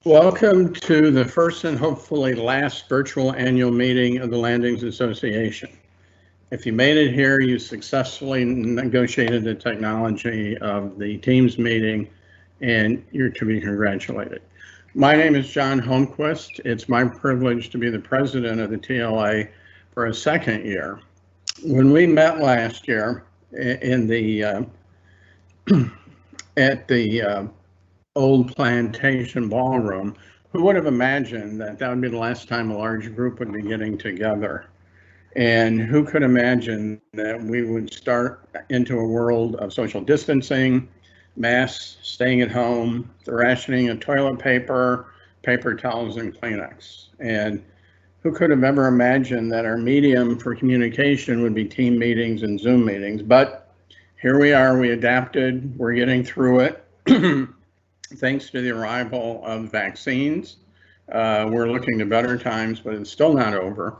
Welcome to the first and hopefully last virtual annual meeting of the Landings Association. If you made it here, you successfully negotiated the technology of the Teams meeting, and you're to be congratulated. My name is John Holmquist. It's my privilege to be the president of the TLA for a second year. When we met last year in the at the old plantation ballroom, who would have imagined that that would be the last time a large group would be getting together? And who could imagine that we would start into a world of social distancing, masks, staying at home, the rationing of toilet paper, paper towels, and Kleenex? And who could have ever imagined that our medium for communication would be team meetings and Zoom meetings? But here we are, we adapted, we're getting through it. Thanks to the arrival of vaccines, we're looking to better times, but it's still not over,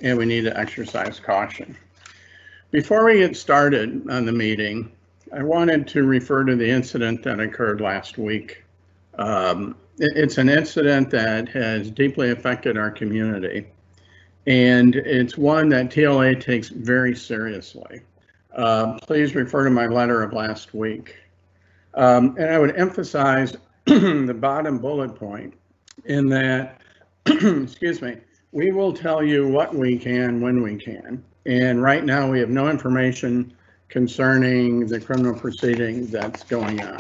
and we need to exercise caution. Before we get started on the meeting, I wanted to refer to the incident that occurred last week. It's an incident that has deeply affected our community, and it's one that TLA takes very seriously. Please refer to my letter of last week. And I would emphasize the bottom bullet point in that, excuse me, we will tell you what we can when we can. And right now we have no information concerning the criminal proceeding that's going on.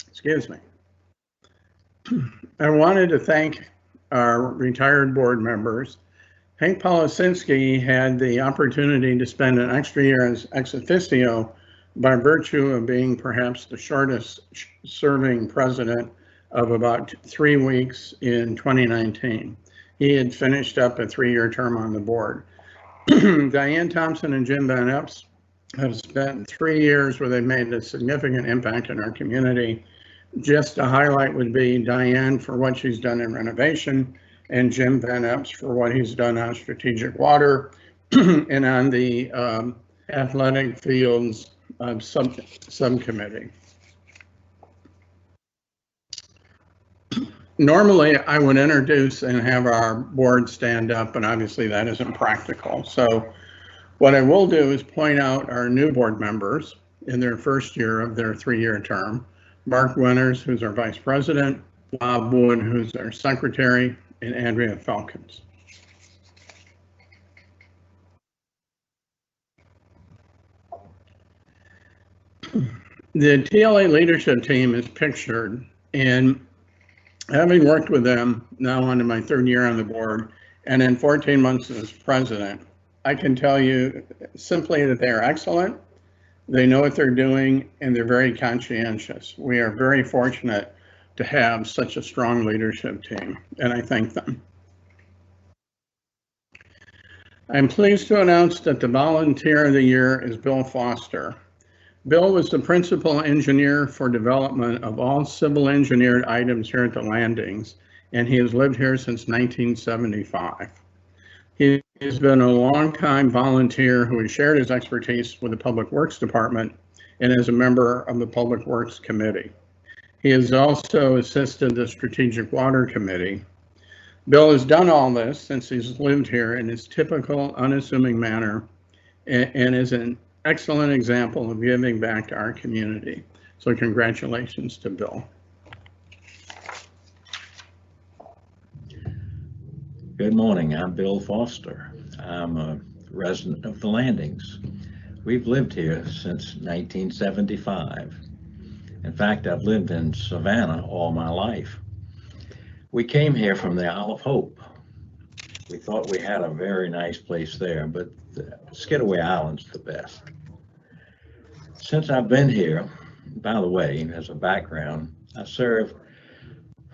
Excuse me. I wanted to thank our retired board members. Hank Policinski had the opportunity to spend an extra year as ex officio by virtue of being perhaps the shortest serving president of about 3 weeks in 2019. He had finished up a 3-year term on the board. Diane Thompson and Jim Van Epps have spent 3 years where they've made a significant impact in our community. Just a highlight would be Diane for what she's done in renovation, and Jim Van Epps for what he's done on strategic water and on the athletic fields subcommittee. Normally, I would introduce and have our board stand up, but obviously that isn't practical. So what I will do is point out our new board members in their first year of their 3-year term. Mark Winters, who's our vice president, Bob Wood, who's our secretary, and Andrea Falcons. The TLA leadership team is pictured, and having worked with them now onto my 3rd year on the board, and in 14 months as president, I can tell you simply that they are excellent. They know what they're doing, and they're very conscientious. We are very fortunate to have such a strong leadership team, and I thank them. I'm pleased to announce that the volunteer of the year is Bill Foster. Bill was the principal engineer for development of all civil engineered items here at the Landings, and he has lived here since 1975. He has been a longtime volunteer who has shared his expertise with the Public Works Department and is a member of the Public Works Committee. He has also assisted the Strategic Water Committee. Bill has done all this since he's lived here in his typical, unassuming manner and is an excellent example of giving back to our community. So congratulations to Bill. Good morning, I'm Bill Foster. I'm a resident of the Landings. We've lived here since 1975. In fact, I've lived in Savannah all my life. We came here from the Isle of Hope. We thought we had a very nice place there, but Skidaway Island's the best. Since I've been here, by the way, as a background, I served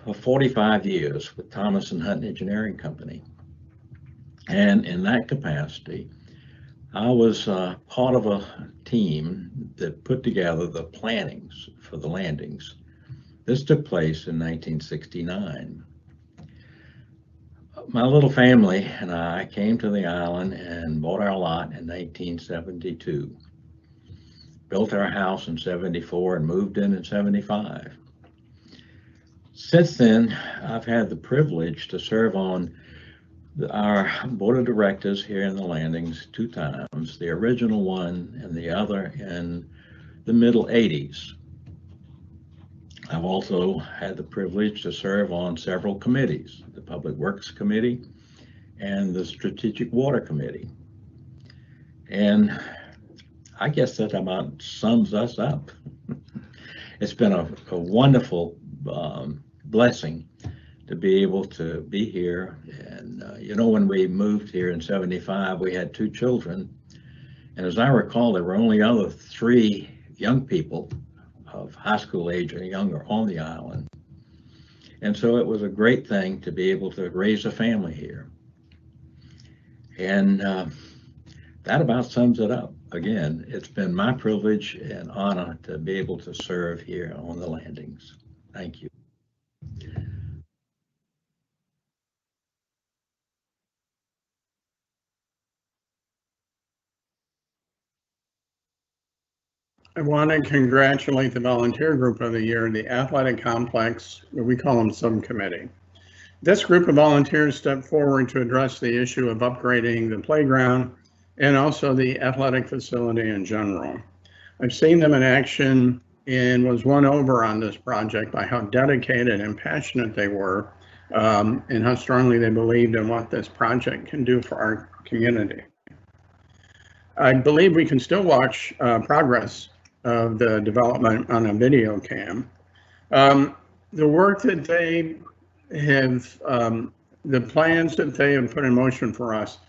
for 45 years with Thomas and Hunt Engineering Company. And in that capacity, I was part of a team that put together the plannings for the Landings. This took place in 1969. My little family and I came to the island and bought our lot in 1972. Built our house in 74 and moved in 75. Since then, I've had the privilege to serve on our board of directors here in the Landings 2 times, the original one and the other in the middle 80s. I've also had the privilege to serve on several committees, the Public Works Committee and the Strategic Water Committee. And I guess that about sums us up. It's been a wonderful blessing to be able to be here. And you know, when we moved here in '75, we had 2 children. And as I recall, there were only other 3 young people of high school age or younger on the island. And so it was a great thing to be able to raise a family here. And that about sums it up. Again, it's been my privilege and honor to be able to serve here on the Landings. Thank you. I want to congratulate the volunteer group of the year, the athletic complex, we call them subcommittee. This group of volunteers stepped forward to address the issue of upgrading the playground and also the athletic facility in general. I've seen them in action and was won over on this project by how dedicated and passionate they were, and how strongly they believed in what this project can do for our community. I believe we can still watch progress of the development on a video cam. The work that they have, the plans that they have put in motion for us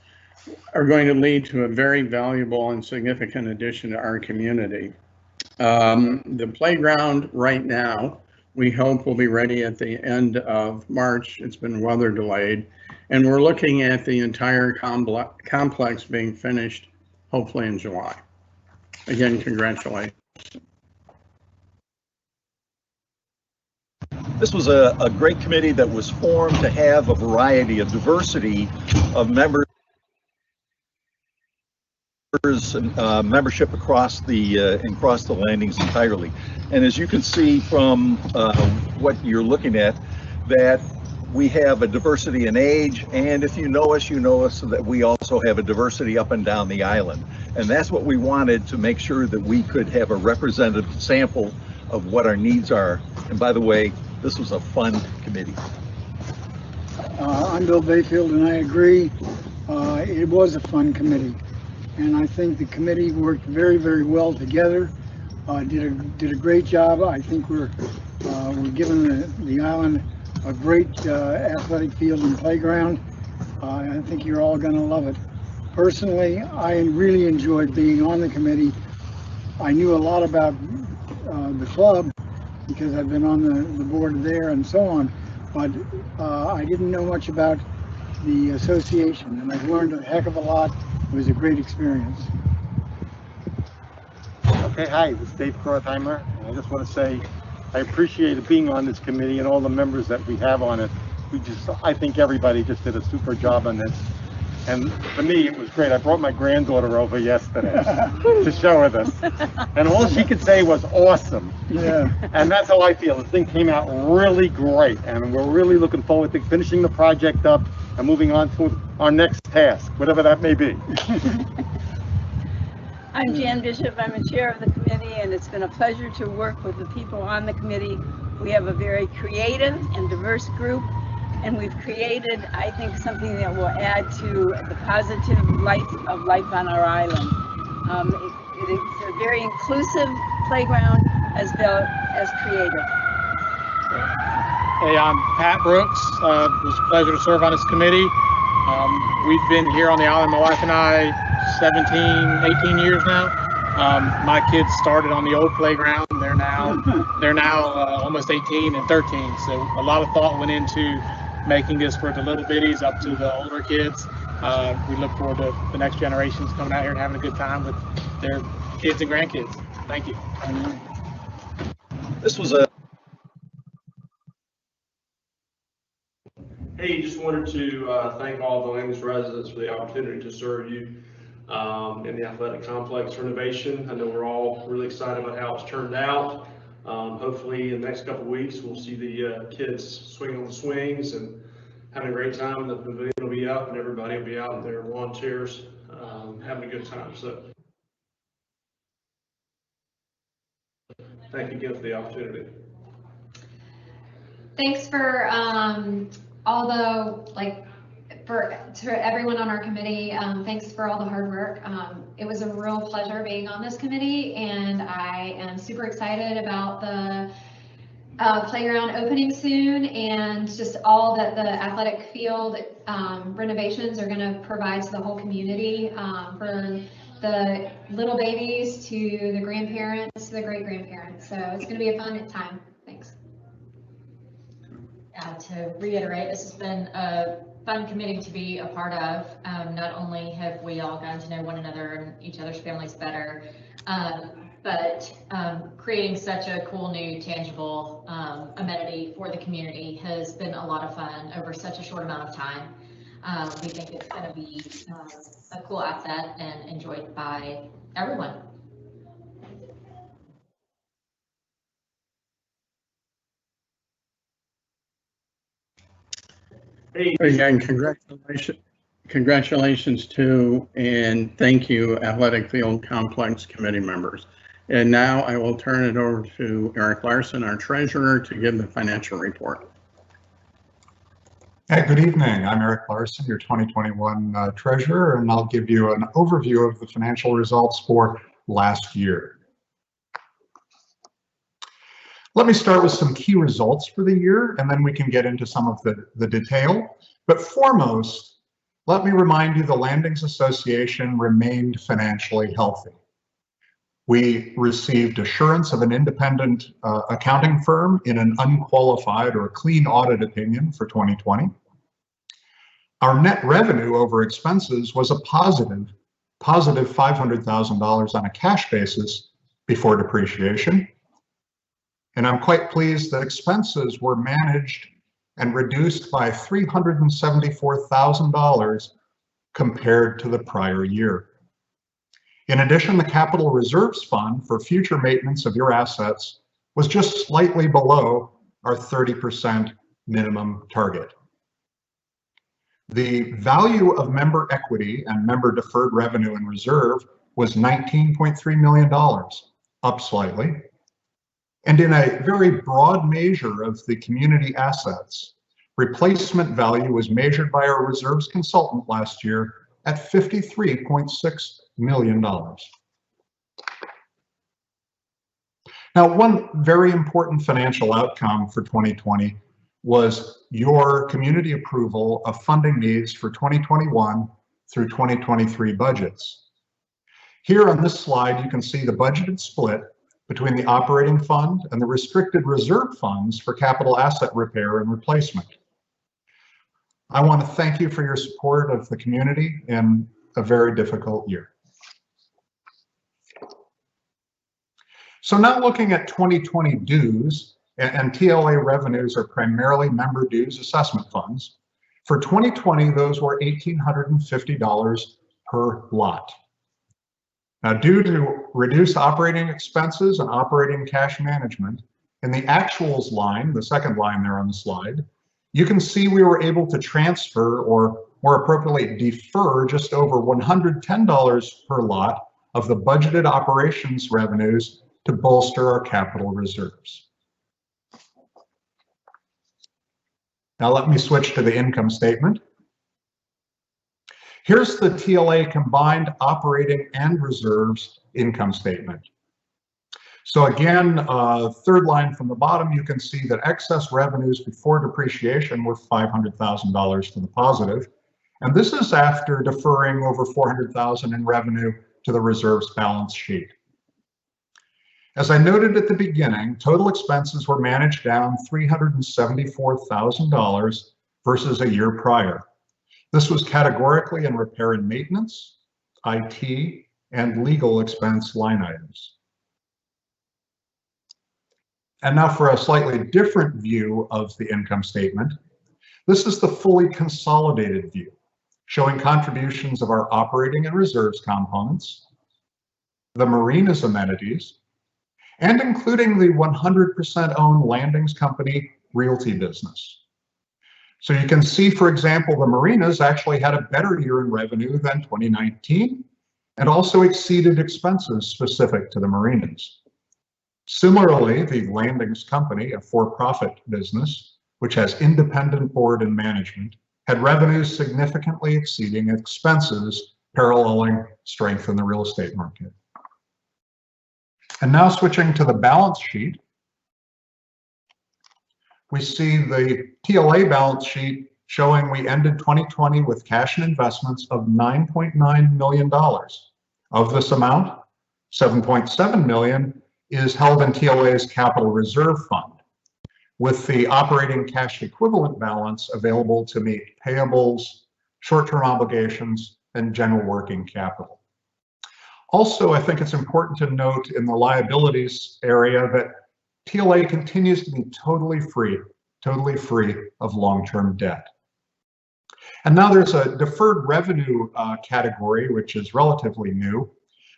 are going to lead to a very valuable and significant addition to our community. The playground right now, we hope will be ready at the end of March. It's been weather delayed. And we're looking at the entire complex being finished, hopefully in July. Again, congratulations. This was a great committee that was formed to have a variety of diversity of members and membership across the Landings entirely. And as you can see from what you're looking at, that we have a diversity in age, and if you know us, so that we also have a diversity up and down the island. And that's what we wanted to make sure that we could have a representative sample of what our needs are. And by the way, this was a fun committee. I'm Bill Bayfield, and I agree. It was a fun committee, and I think the committee worked very, very well together. Did a great job. I think we're giving the island a great athletic field and playground. I think you're all going to love it. Personally, I really enjoyed being on the committee. I knew a lot about the club because I've been on the board there and so on, but I didn't know much about the association, and I've learned a heck of a lot. It was a great experience. Okay, hi, this is Dave Krautheimer, and I just want to say I appreciated being on this committee and all the members that we have on it. I think everybody just did a super job on this. And for me, it was great. I brought my granddaughter over yesterday to show her this. And all she could say was awesome. Yeah. And that's how I feel. This thing came out really great. And we're really looking forward to finishing the project up and moving on to our next task, whatever that may be. I'm Jan Bishop. I'm a chair of the committee, and it's been a pleasure to work with the people on the committee. We have a very creative and diverse group, and we've created, I think, something that will add to the positive light of life on our island. It's a very inclusive playground as well as creative. Hey, I'm Pat Brooks. It was a pleasure to serve on this committee. We've been here on the island, my wife and I, 17, 18 years now. My kids started on the old playground. They're now almost 18 and 13. So a lot of thought went into making this for the little bitties up to the older kids. We look forward to the next generations coming out here and having a good time with their kids and grandkids. Thank you. This was a Hey, just wanted to thank all the Landings residents for the opportunity to serve you in the athletic complex renovation. I know we're all really excited about how it's turned out. Hopefully in the next couple of weeks, we'll see the kids swing on the swings and having a great time. The pavilion will be up and everybody will be out in their lawn chairs, having a good time. So thank you again for the opportunity. Thanks for to everyone on our committee. Thanks for all the hard work. It was a real pleasure being on this committee, and I am super excited about the playground opening soon and just all that the athletic field renovations are going to provide to the whole community, for the little babies to the grandparents to the great grandparents. So it's going to be a fun time. Thanks. To reiterate, this has been a fun committee to be a part of. Not only have we all gotten to know one another and each other's families better, but creating such a cool new tangible amenity for the community has been a lot of fun over such a short amount of time. We think it's going to be a cool asset and enjoyed by everyone. Again, congratulations to and thank you, Athletic Field Complex committee members. And now I will turn it over to Eric Larson, our treasurer, to give the financial report. Hey, good evening. I'm Eric Larson, your 2021 treasurer, and I'll give you an overview of the financial results for last year. Let me start with some key results for the year, and then we can get into some of the detail. But foremost, let me remind you the Landings Association remained financially healthy. We received assurance of an independent accounting firm in an unqualified or clean audit opinion for 2020. Our net revenue over expenses was a positive $500,000 on a cash basis before depreciation. And I'm quite pleased that expenses were managed and reduced by $374,000 compared to the prior year. In addition, the Capital Reserves Fund for future maintenance of your assets was just slightly below our 30% minimum target. The value of member equity and member deferred revenue and reserve was $19.3 million, up slightly. And in a very broad measure of the community assets, replacement value was measured by our reserves consultant last year at $53.6 million. Now, one very important financial outcome for 2020 was your community approval of funding needs for 2021 through 2023 budgets. Here on this slide, you can see the budgeted split between the operating fund and the restricted reserve funds for capital asset repair and replacement. I want to thank you for your support of the community in a very difficult year. So now looking at 2020 dues, and TLA revenues are primarily member dues assessment funds. For 2020, those were $1,850 per lot. Now, due to reduced operating expenses and operating cash management, in the actuals line, the second line there on the slide, you can see we were able to transfer, or more appropriately defer, just over $110 per lot of the budgeted operations revenues to bolster our capital reserves. Now let me switch to the income statement. Here's the TLA combined operating and reserves income statement. So again, third line from the bottom, you can see that excess revenues before depreciation were $500,000 to the positive. And this is after deferring over $400,000 in revenue to the reserves balance sheet. As I noted at the beginning, total expenses were managed down $374,000 versus a year prior. This was categorically in repair and maintenance, IT, and legal expense line items. And now for a slightly different view of the income statement. This is the fully consolidated view, showing contributions of our operating and reserves components, the marinas amenities, and including the 100% owned Landings Company realty business. So you can see, for example, the marinas actually had a better year in revenue than 2019 and also exceeded expenses specific to the marinas. Similarly, the Landings Company, a for-profit business, which has independent board and management, had revenues significantly exceeding expenses, paralleling strength in the real estate market. And now switching to the balance sheet, we see the TLA balance sheet showing we ended 2020 with cash and investments of $9.9 million. Of this amount, $7.7 million is held in TLA's Capital Reserve Fund, with the operating cash equivalent balance available to meet payables, short-term obligations, and general working capital. Also, I think it's important to note in the liabilities area that TLA continues to be totally free of long-term debt. And now there's a deferred revenue category, which is relatively new.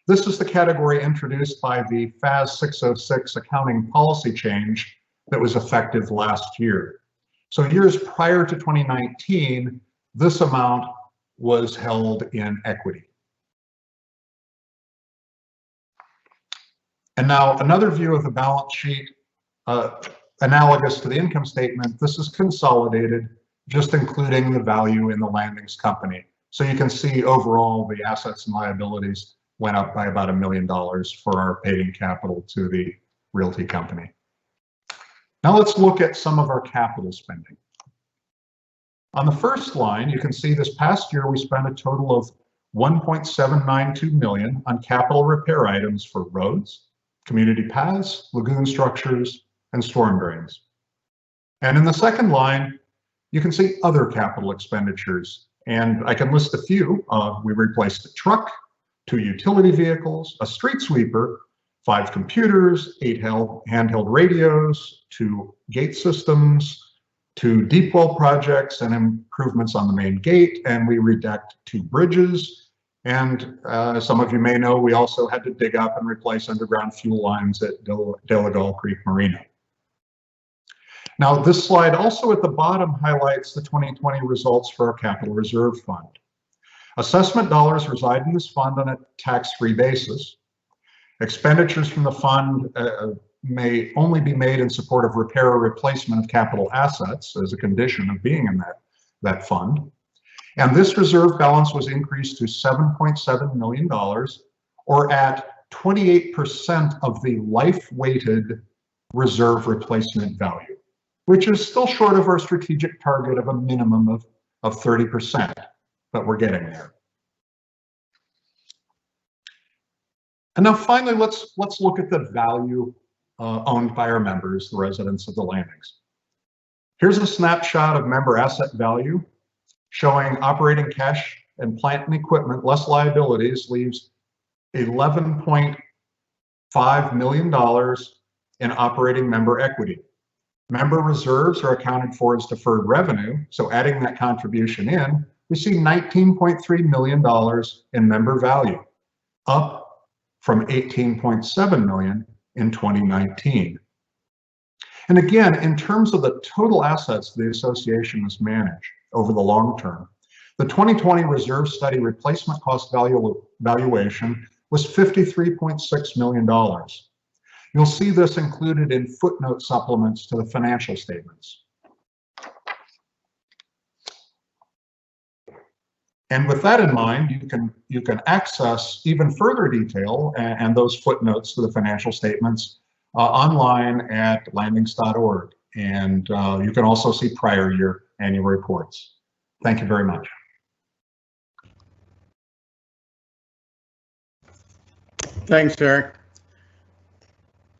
This is the category introduced by the FAS 606 accounting policy change that was effective last year. So years prior to 2019, this amount was held in equity. And now another view of the balance sheet, analogous to the income statement. This is consolidated, just including the value in the Landings Company. So you can see overall the assets and liabilities went up by about $1 million for our paid-in capital to the realty company. Now let's look at some of our capital spending. On the first line, you can see this past year we spent a total of $1.792 million on capital repair items for roads, community paths, lagoon structures, and storm drains. And in the second line, you can see other capital expenditures, and I can list a few. We replaced a truck, 2 utility vehicles, a street sweeper, 5 computers, 8 handheld radios, 2 gate systems, 2 deep well projects and improvements on the main gate, and we redecked 2 bridges. And some of you may know, we also had to dig up and replace underground fuel lines at Delagal Creek Marina. Now, this slide also at the bottom highlights the 2020 results for our Capital Reserve Fund. Assessment dollars reside in this fund on a tax-free basis. Expenditures from the fund may only be made in support of repair or replacement of capital assets as a condition of being in that fund. And this reserve balance was increased to $7.7 million, or at 28% of the life-weighted reserve replacement value, which is still short of our strategic target of a minimum of 30%, but we're getting there. And now finally, let's look at the value owned by our members, the residents of the Landings. Here's a snapshot of member asset value showing operating cash and plant and equipment less liabilities leaves $11.5 million in operating member equity. Member reserves are accounted for as deferred revenue, so adding that contribution in, we see $19.3 million in member value, up from $18.7 million in 2019. And again, in terms of the total assets the association must manage over the long term, the 2020 reserve study replacement cost valuation was $53.6 million. You'll see this included in footnote supplements to the financial statements. And with that in mind, you can access even further detail and those footnotes to the financial statements online at landings.org. And you can also see prior year annual reports. Thank you very much. Thanks, Eric.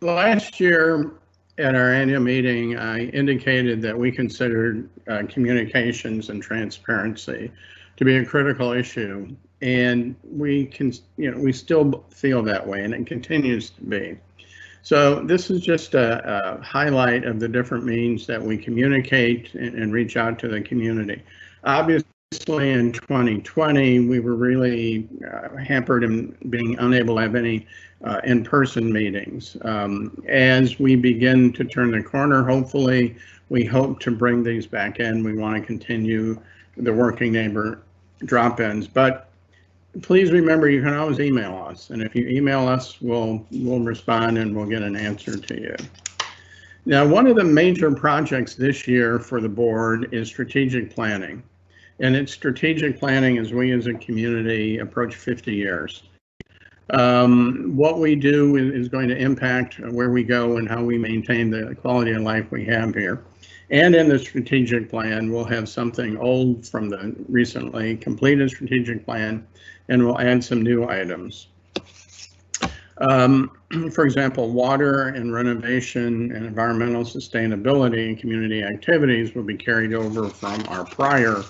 Last year at our annual meeting, I indicated that we considered communications and transparency to be a critical issue, and we still feel that way, and it continues to be. So this is just a highlight of the different means that we communicate and reach out to the community. Obviously, Previously in 2020, we were really hampered in being unable to have any in-person meetings. As we begin to turn the corner, hopefully, we hope to bring these back in. We want to continue the working neighbor drop-ins, but please remember you can always email us, and if you email us, we'll respond and we'll get an answer to you. Now, one of the major projects this year for the board is strategic planning. And it's strategic planning as we as a community approach 50 years. What we do is going to impact where we go and how we maintain the quality of life we have here. And in the strategic plan, we'll have something old from the recently completed strategic plan, and we'll add some new items. For example, water and renovation and environmental sustainability and community activities will be carried over from our prior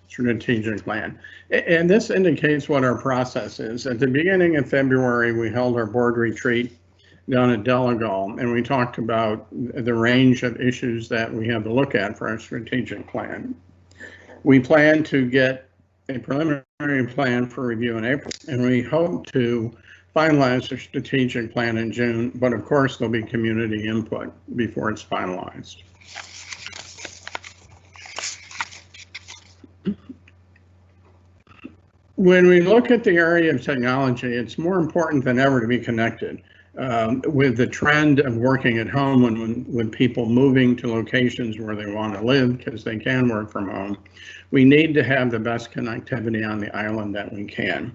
strategic plan. And this indicates what our process is. At the beginning of February, we held our board retreat down at Delagal, and we talked about the range of issues that we have to look at for our strategic plan. We plan to get a preliminary plan for review in April, and we hope to finalize the strategic plan in June, but of course there'll be community input before it's finalized. When we look at the area of technology, it's more important than ever to be connected. With the trend of working at home and when people moving to locations where they want to live because they can work from home, we need to have the best connectivity on the island that we can.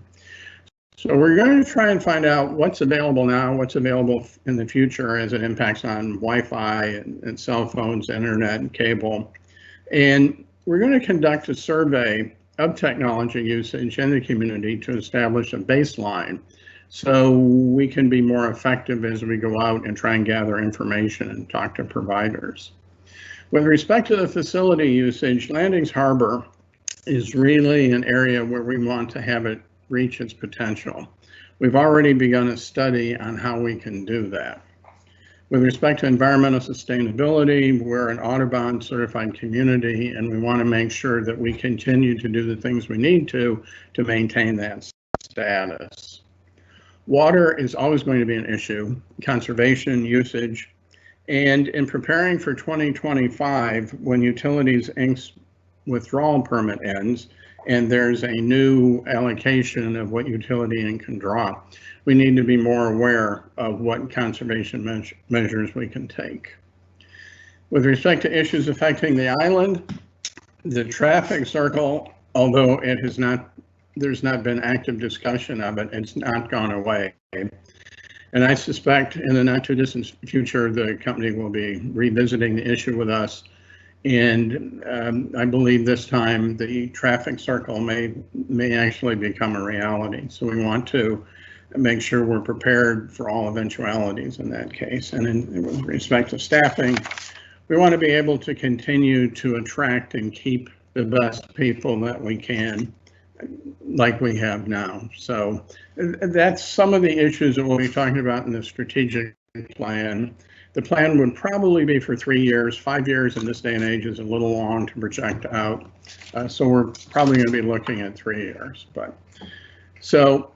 So we're going to try and find out what's available now, what's available in the future as it impacts on Wi-Fi and cell phones, internet, and cable. And we're going to conduct a survey of technology usage in the community to establish a baseline so we can be more effective as we go out and try and gather information and talk to providers. With respect to the facility usage, Landings Harbor is really an area where we want to have it reach its potential. We've already begun a study on how we can do that. With respect to environmental sustainability, we're an Audubon certified community, and we want to make sure that we continue to do the things we need to maintain that status. Water is always going to be an issue, conservation, usage, and in preparing for 2025, when Utilities Inc.'s withdrawal permit ends, and there's a new allocation of what Utility Inc. can draw, we need to be more aware of what conservation measures we can take. With respect to issues affecting the island, the traffic circle, although it has not, there's not been active discussion of it, it's not gone away. And I suspect in the not too distant future, the company will be revisiting the issue with us. And I believe this time the traffic circle may actually become a reality. So we want to make sure we're prepared for all eventualities in that case. And with respect to staffing, we want to be able to continue to attract and keep the best people that we can, like we have now. So that's some of the issues that we'll be talking about in the strategic plan. The plan would probably be for 3 years. 5 years in this day and age is a little long to project out. So we're probably going to be looking at 3 years. So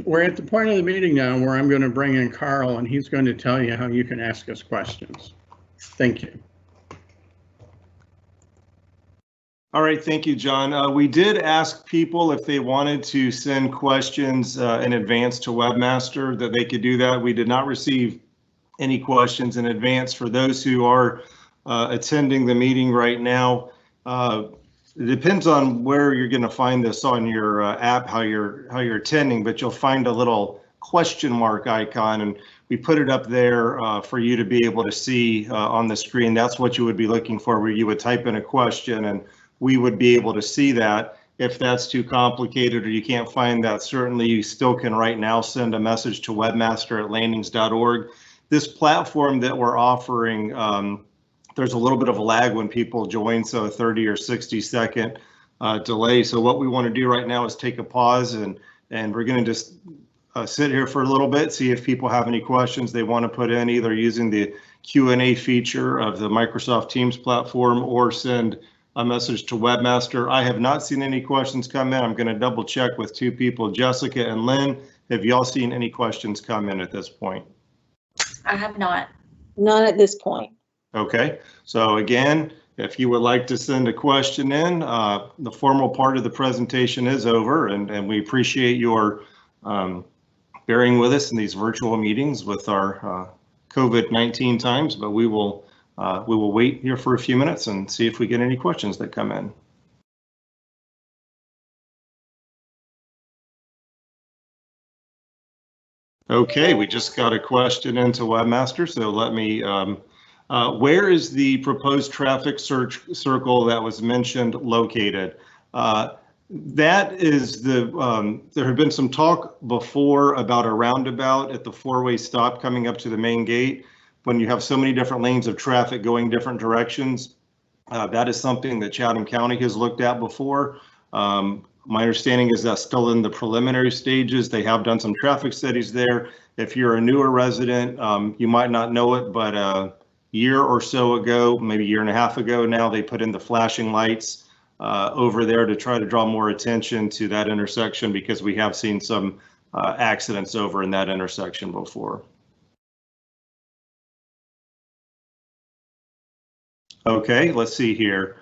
we're at the point of the meeting now where I'm going to bring in Carl, and he's going to tell you how you can ask us questions. Thank you. All right, thank you, John. We did ask people if they wanted to send questions in advance to Webmaster, that they could do that. We did not receive any questions in advance. For those who are attending the meeting right now, it depends on where you're going to find this on your app, how you're attending, but you'll find a little question mark icon, and we put it up there for you to be able to see on the screen. That's what you would be looking for, where you would type in a question and we would be able to see that. If that's too complicated or you can't find that, certainly you still can right now send a message to webmaster@landings.org. This platform that we're offering, there's a little bit of a lag when people join, so a 30 or 60-second delay. So what we want to do right now is take a pause, and we're going to just sit here for a little bit, see if people have any questions they want to put in, either using the Q&A feature of the Microsoft Teams platform or send a message to Webmaster. I have not seen any questions come in. I'm going to double check with two people, Jessica and Lynn. Have y'all seen any questions come in at this point? I have not. None at this point. Okay, so again, if you would like to send a question in, the formal part of the presentation is over, and we appreciate your bearing with us in these virtual meetings with our COVID-19 times, but we will wait here for a few minutes and see if we get any questions that come in. Okay, we just got a question into Webmaster, so let me, where is the proposed traffic circle that was mentioned located? That is there had been some talk before about a roundabout at the four-way stop coming up to the main gate. When you have so many different lanes of traffic going different directions, that is something that Chatham County has looked at before. My understanding is that's still in the preliminary stages. They have done some traffic studies there. If you're a newer resident, you might not know it, but a year or so ago, maybe a year and a half ago now, they put in the flashing lights over there to try to draw more attention to that intersection, because we have seen some accidents over in that intersection before. Okay, let's see here.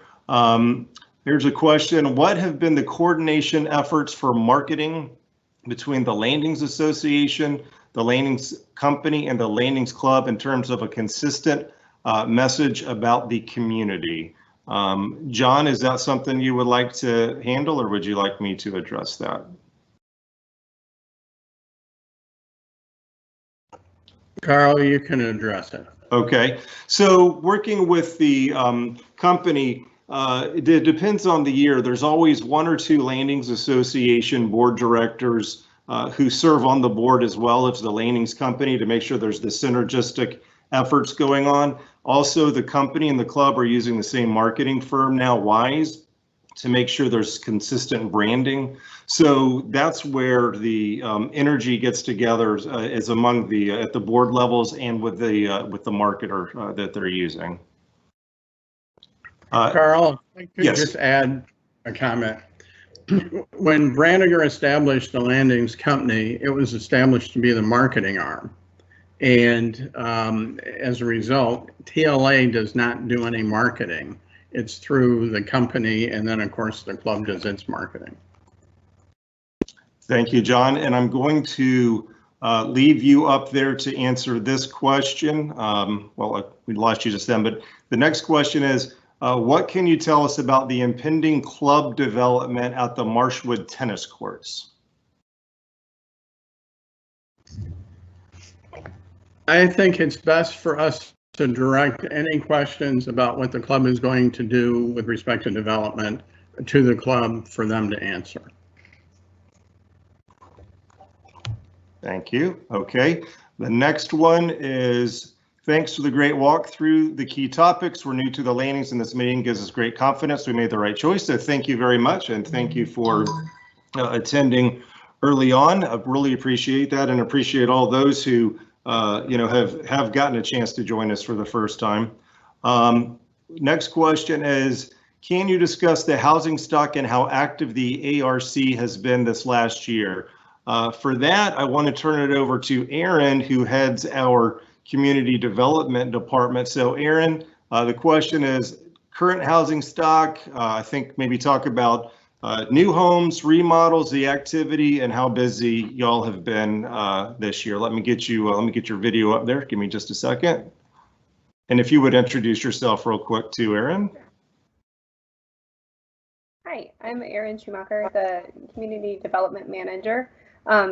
Here's a question. What have been the coordination efforts for marketing between the Landings Association, the Landings Company, and the Landings Club in terms of a consistent message about the community? John, is that something you would like to handle, or would you like me to address that? Carl, you can address it. Okay, so working with the company, it depends on the year. There's always one or two Landings Association board directors who serve on the board as well as the Landings Company to make sure there's the synergistic efforts going on. Also, the company and the club are using the same marketing firm now, Wise, to make sure there's consistent branding. So that's where the energy gets together is among the at the board levels and with the marketer that they're using. Carl, I could yes. just add a comment. When Branniger established the Landings Company, it was established to be the marketing arm. And as a result, TLA does not do any marketing. It's through the company, and then of course the club does its marketing. Thank you, John. And I'm going to leave you up there to answer this question. Well, we lost you just then, but the next question is, what can you tell us about the impending club development at the Marshwood tennis courts? I think it's best for us to direct any questions about what the club is going to do with respect to development to the club for them to answer. Thank you. Okay, the next one is, thanks for the great walk through the key topics. We're new to the Landings, and this meeting gives us great confidence we made the right choice. So thank you very much, and thank you for attending early on. I really appreciate that, and appreciate all those who have gotten a chance to join us for the first time. Next question is, can you discuss the housing stock and how active the ARC has been this last year? For that, I want to turn it over to Aaron, who heads our community development department. So Aaron, the question is current housing stock. I think maybe talk about new homes, remodels, the activity, and how busy y'all have been this year. Let me get your video up there. Give me just a second. And if you would introduce yourself real quick too, Aaron. Hi, I'm Erin Schumacher, the Community Development Manager.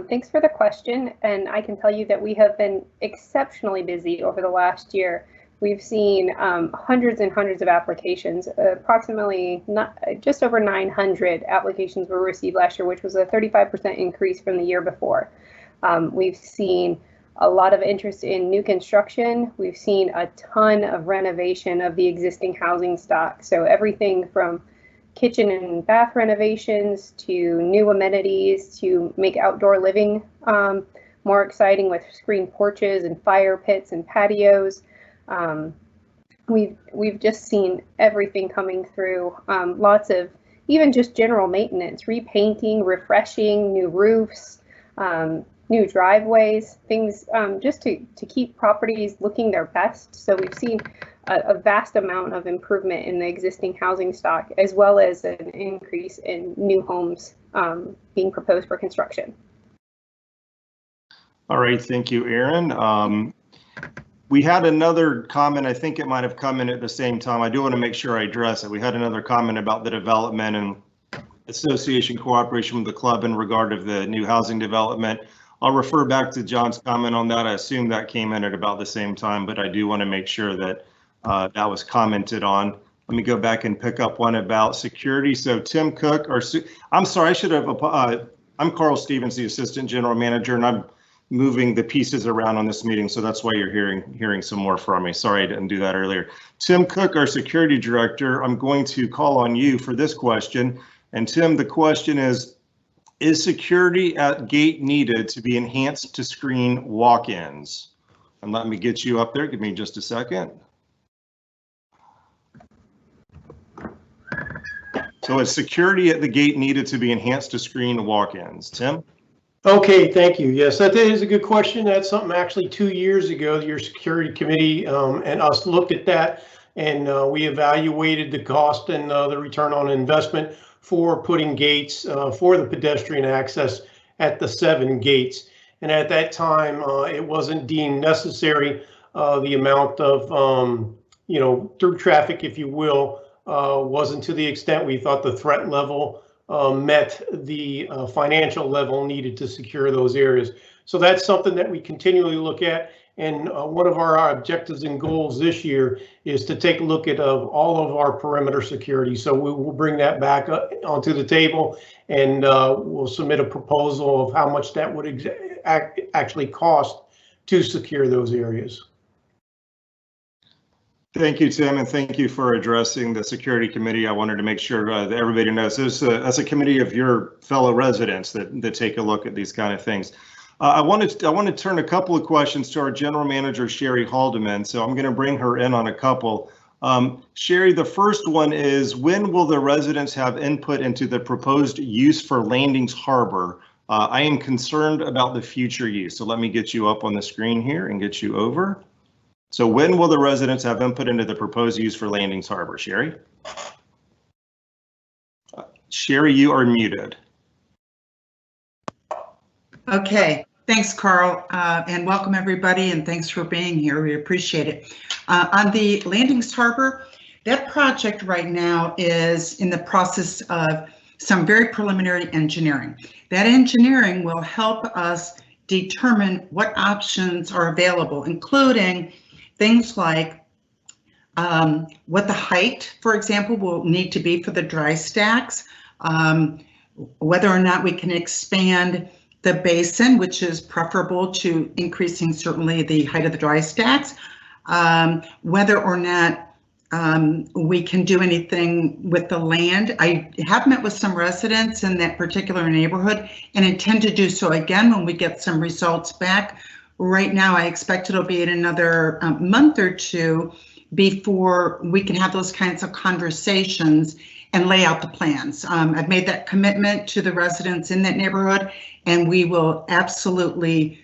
Thanks for the question, and I can tell you that we have been exceptionally busy over the last year. We've seen hundreds and hundreds of applications. Approximately just over 900 applications were received last year, which was a 35% increase from the year before. We've seen a lot of interest in new construction. We've seen a ton of renovation of the existing housing stock. So everything from kitchen and bath renovations to new amenities to make outdoor living more exciting with screened porches and fire pits and patios. we've just seen everything coming through. Lots of even just general maintenance, repainting, refreshing, new roofs, new driveways, things just to keep properties looking their best. So we've seen a vast amount of improvement in the existing housing stock, as well as an increase in new homes being proposed for construction. All right, thank you, Erin. We had another comment, I think it might have come in at the same time. I do want to make sure I address it. We had another comment about the development and association cooperation with the club in regard of the new housing development. I'll refer back to John's comment on that. I assume that came in at about the same time, but I do want to make sure that that was commented on. Let me go back and pick up one about security. So Tim Cook, or I'm sorry, I should have, I'm Carl Stevens, the Assistant General Manager, and I'm moving the pieces around on this meeting, so that's why you're hearing some more from me. Sorry I didn't do that earlier. Tim Cook, our Security Director, I'm going to call on you for this question. And Tim, the question is security at gate needed to be enhanced to screen walk-ins? And let me get you up there. Give me just a second. So is security at the gate needed to be enhanced to screen walk-ins? Tim? Okay, thank you. Yes, that is a good question. That's something actually 2 years ago, your security committee and us looked at that, and we evaluated the cost and the return on investment for putting gates for the pedestrian access at the 7 gates. And at that time, it wasn't deemed necessary. The amount of, through traffic, if you will, wasn't to the extent we thought the threat level met the financial level needed to secure those areas. So that's something that we continually look at. And one of our objectives and goals this year is to take a look at all of our perimeter security. So we will bring that back onto the table, and we'll submit a proposal of how much that would actually cost to secure those areas. Thank you, Tim, and thank you for addressing the security committee. I wanted to make sure that everybody knows this as a committee of your fellow residents that take a look at these kind of things. I want to turn a couple of questions to our general manager, Sherry Haldeman. So I'm going to bring her in on a couple. Sherry, the first one is, when will the residents have input into the proposed use for Landings Harbor? I am concerned about the future use. So let me get you up on the screen here and get you over. So when will the residents have input into the proposed use for Landings Harbor, Sherry? Sherry, you are muted. Okay, thanks, Carl, and welcome everybody, and thanks for being here. We appreciate it. On the Landings Harbor, that project right now is in the process of some very preliminary engineering. That engineering will help us determine what options are available, including things like what the height, for example, will need to be for the dry stacks, whether or not we can expand the basin, which is preferable to increasing certainly the height of the dry stacks, whether or not we can do anything with the land. I have met with some residents in that particular neighborhood and intend to do so again when we get some results back. Right now, I expect it'll be in another month or two before we can have those kinds of conversations and lay out the plans. I've made that commitment to the residents in that neighborhood, and we will absolutely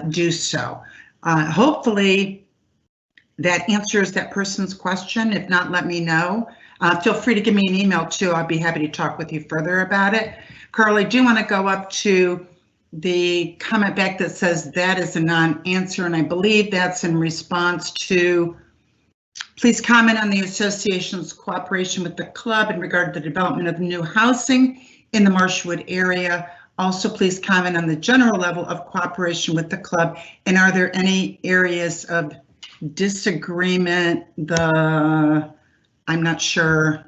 do so. Hopefully, that answers that person's question. If not, let me know. Feel free to give me an email too. I'll be happy to talk with you further about it. Carl, I do want to go up to the comment back that says that is a non-answer, and I believe that's in response to, please comment on the association's cooperation with the club in regard to the development of new housing in the Marshwood area. Also, please comment on the general level of cooperation with the club, and are there any areas of disagreement? I'm not sure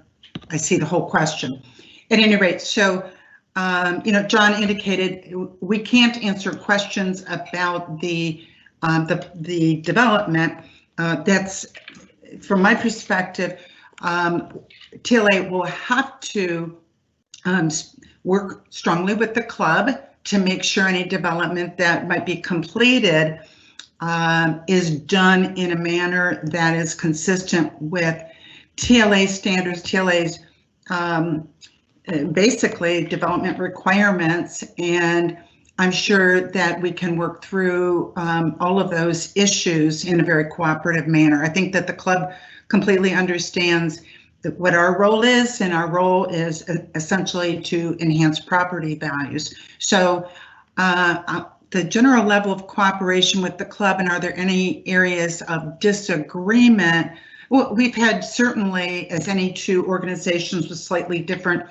I see the whole question. At any rate, so John indicated we can't answer questions about the development. That's, from my perspective, TLA will have to work strongly with the club to make sure any development that might be completed is done in a manner that is consistent with TLA standards, TLA's basically development requirements, and I'm sure that we can work through all of those issues in a very cooperative manner. I think that the club completely understands what our role is, and our role is essentially to enhance property values. So the general level of cooperation with the club, and are there any areas of disagreement? Well, we've had certainly, as any two organizations with slightly different,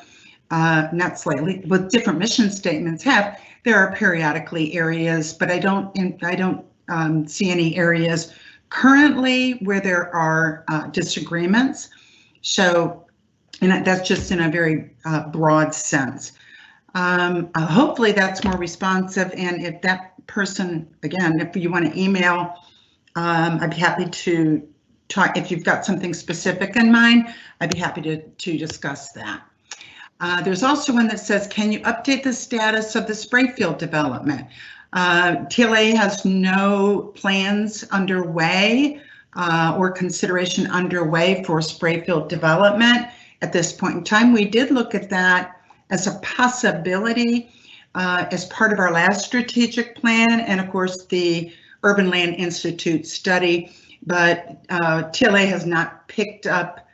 not slightly, with different mission statements have, there are periodically areas, but I don't see any areas currently where there are disagreements. So, and that's just in a very broad sense. Hopefully that's more responsive, and if that person, again, if you want to email, I'd be happy to talk. If you've got something specific in mind, I'd be happy to discuss that. There's also one that says, can you update the status of the Sprayfield development? TLA has no plans underway or consideration underway for Sprayfield development at this point in time. We did look at that as a possibility as part of our last strategic plan, and of course the Urban Land Institute study, but TLA has not picked up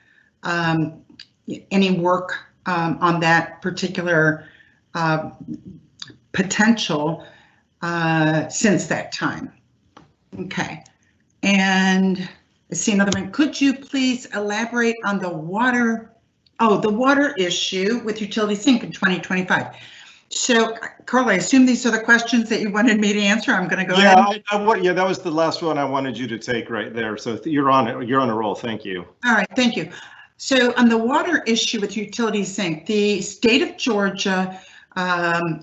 any work on that particular potential since that time. Okay, and I see another one. Could you please elaborate on the water, the water issue with utility sink in 2025? So, Carl, I assume these are the questions that you wanted me to answer. I'm going to go ahead. Yeah, that was the last one I wanted you to take right there. So you're on it. You're on a roll. Thank you. All right, thank you. So on the water issue with utility sink, the state of Georgia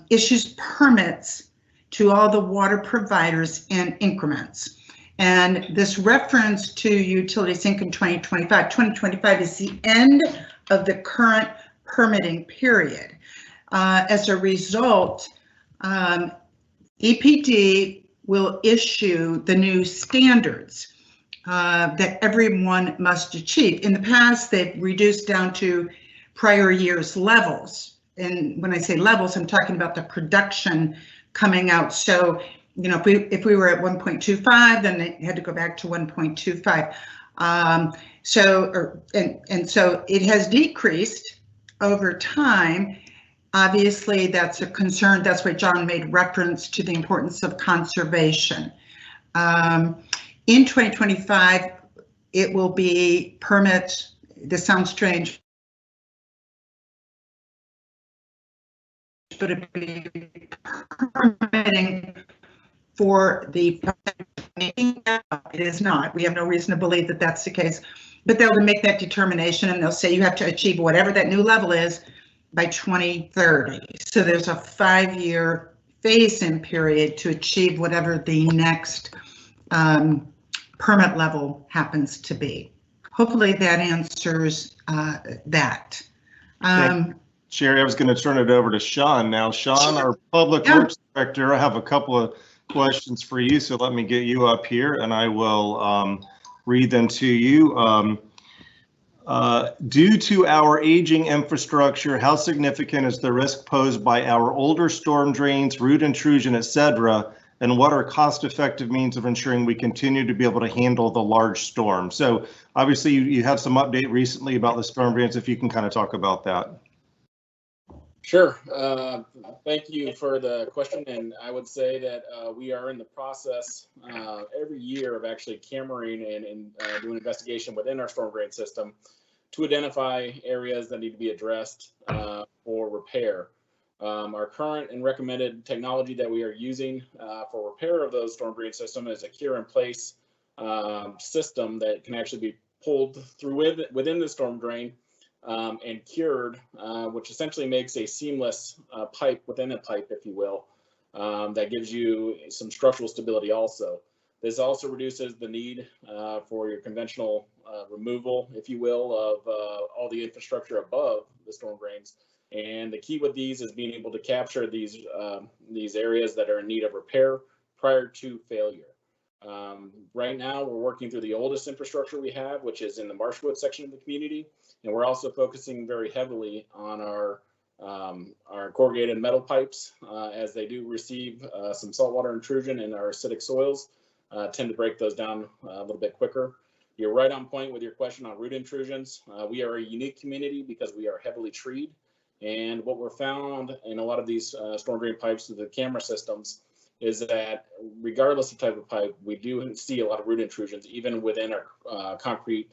issues permits to all the water providers in increments. And this reference to utility sink in 2025, 2025 is the end of the current permitting period. As a result, EPD will issue the new standards that everyone must achieve. In the past, they've reduced down to prior year's levels. And when I say levels, I'm talking about the production coming out. So, you know, if we were at 1.25, then they had to go back to 1.25. So it has decreased over time. Obviously, that's a concern. That's why John made reference to the importance of conservation. In 2025, it will be permits. This sounds strange, but it'll be permitting for the. It is not. We have no reason to believe that that's the case, but they'll make that determination, and they'll say you have to achieve whatever that new level is by 2030. So there's a 5-year phase-in period to achieve whatever the next permit level happens to be. Hopefully that answers that. Sherry, I was going to turn it over to Sean now. Sean, our Public Works Director, I have a couple of questions for you, so let me get you up here and I will read them to you. Due to our aging infrastructure, how significant is the risk posed by our older storm drains, root intrusion, etc., and what are cost-effective means of ensuring we continue to be able to handle the large storm? So obviously you have some update recently about the storm drains, if you can kind of talk about that. Sure. Thank you for the question. And I would say that we are in the process every year of actually cameraing and doing investigation within our storm drain system to identify areas that need to be addressed for repair. Our current and recommended technology that we are using for repair of those storm drain system is a cure-in-place system that can actually be pulled through within the storm drain and cured, which essentially makes a seamless pipe within a pipe, if you will, that gives you some structural stability also. This also reduces the need for your conventional removal, if you will, of all the infrastructure above the storm drains. And the key with these is being able to capture these areas that are in need of repair prior to failure. Right now, we're working through the oldest infrastructure we have, which is in the Marshwood section of the community. And we're also focusing very heavily on our corrugated metal pipes, as they do receive some saltwater intrusion in our acidic soils, tend to break those down a little bit quicker. You're right on point with your question on root intrusions. We are a unique community because we are heavily treed. And what we're found in a lot of these storm drain pipes through the camera systems is that regardless of type of pipe, we do see a lot of root intrusions, even within our concrete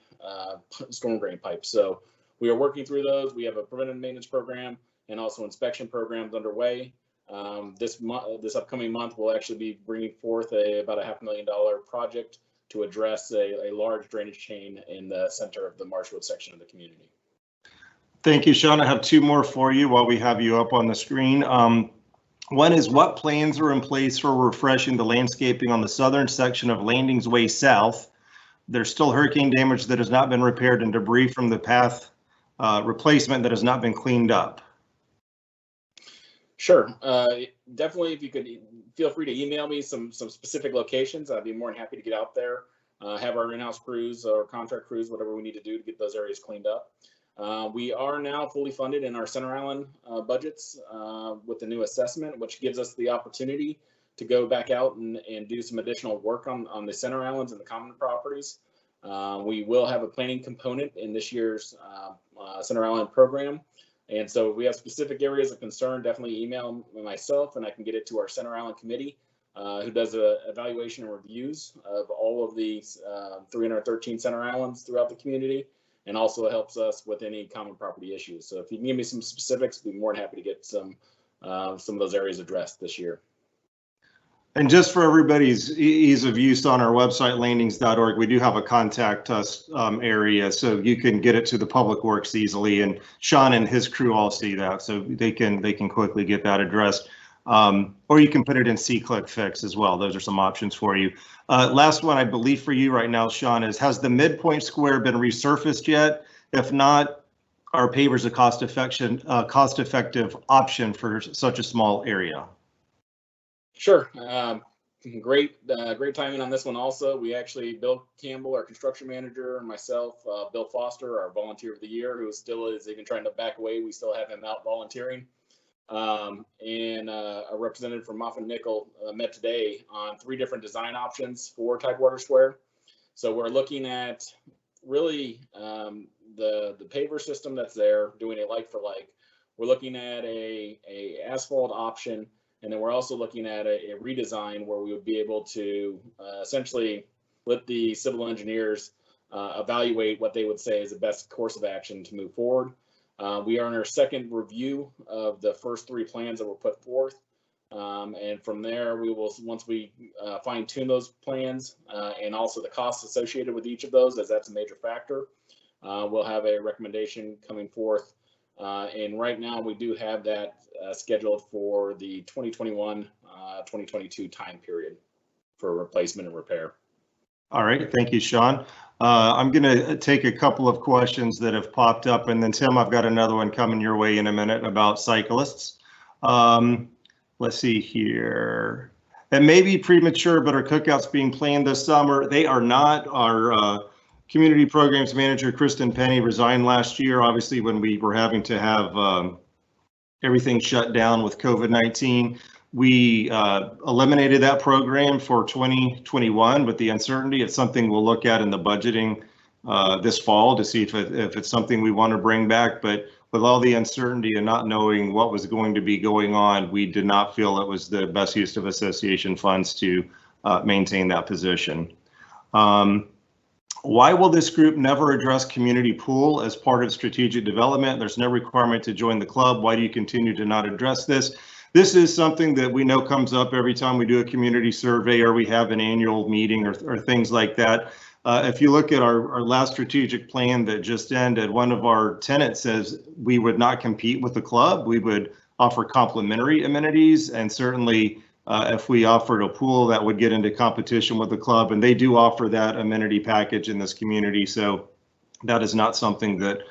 storm drain pipes. So we are working through those. We have a preventive maintenance program and also inspection programs underway. This upcoming month, we'll actually be bringing forth about a $500,000 project to address a large drainage chain in the center of the Marshwood section of the community. Thank you, Sean. I have two more for you while we have you up on the screen. One is, what plans are in place for refreshing the landscaping on the southern section of Landings Way South? There's still hurricane damage that has not been repaired and debris from the path replacement that has not been cleaned up. Sure. Definitely, if you could feel free to email me some specific locations, I'd be more than happy to get out there, have our in-house crews or contract crews, whatever we need to do to get those areas cleaned up. We are now fully funded in our Center Island budgets with the new assessment, which gives us the opportunity to go back out and do some additional work on the Center Islands and the common properties. We will have a planning component in this year's Center Island program. And so if we have specific areas of concern, definitely email myself and I can get it to our Center Island committee, who does a evaluation and reviews of all of these 313 Center Islands throughout the community, and also helps us with any common property issues. So if you can give me some specifics, I'd be more than happy to get some of those areas addressed this year. And just for everybody's ease of use, on our website, landings.org, we do have a contact us area, so you can get it to the public works easily, and Sean and his crew all see that, so they can quickly get that addressed. Or you can put it in C-Click Fix as well. Those are some options for you. Last one, I believe for you right now, Sean, is, has the midpoint square been resurfaced yet? If not, are pavers a cost-effective option for such a small area? Sure. Great timing on this one also. We actually, Bill Campbell, our construction manager, and myself, Bill Foster, our volunteer of the year, who still is even trying to back away. We still have him out volunteering. And a representative from Moffett Nickel met today on 3 different design options for Tidewater Square. So we're looking at really the paver system that's there, doing it like for like. We're looking at a asphalt option, and then we're also looking at a redesign where we would be able to essentially let the civil engineers evaluate what they would say is the best course of action to move forward. We are in our second review of the first 3 plans that were put forth. And from there, we will, once we fine tune those plans and also the costs associated with each of those, as that's a major factor, we'll have a recommendation coming forth. And right now we do have that scheduled for the 2021-2022 time period for replacement and repair. All right, thank you, Sean. I'm going to take a couple of questions that have popped up, and then Tim, I've got another one coming your way in a minute about cyclists. Let's see here. It may be premature, but our cookouts being planned this summer, they are not. Our community programs manager, Kristen Penny, resigned last year, obviously, when we were having to have everything shut down with COVID-19. We eliminated that program for 2021 with the uncertainty. It's something we'll look at in the budgeting this fall to see if it's something we want to bring back. But with all the uncertainty and not knowing what was going to be going on, we did not feel it was the best use of association funds to maintain that position. Why will this group never address community pool as part of strategic development? There's no requirement to join the club. Why do you continue to not address this? This is something that we know comes up every time we do a community survey or we have an annual meeting or things like that. If you look at our last strategic plan that just ended, one of our tenants says we would not compete with the club. We would offer complimentary amenities, and certainly if we offered a pool, that would get into competition with the club, and they do offer that amenity package in this community. So that is not something that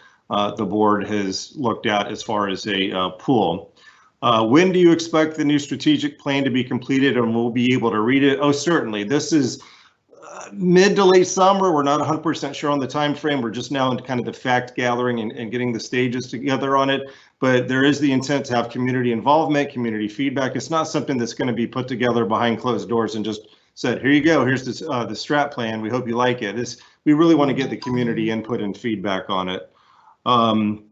the board has looked at as far as a pool. When do you expect the new strategic plan to be completed and we'll be able to read it? Oh, certainly. This is mid to late summer. We're not 100% sure on the time frame. We're just now into kind of the fact gathering and getting the stages together on it. But there is the intent to have community involvement, community feedback. It's not something that's going to be put together behind closed doors and just said, here you go, here's this, the strat plan. We hope you like it. We really want to get the community input and feedback on it. I'm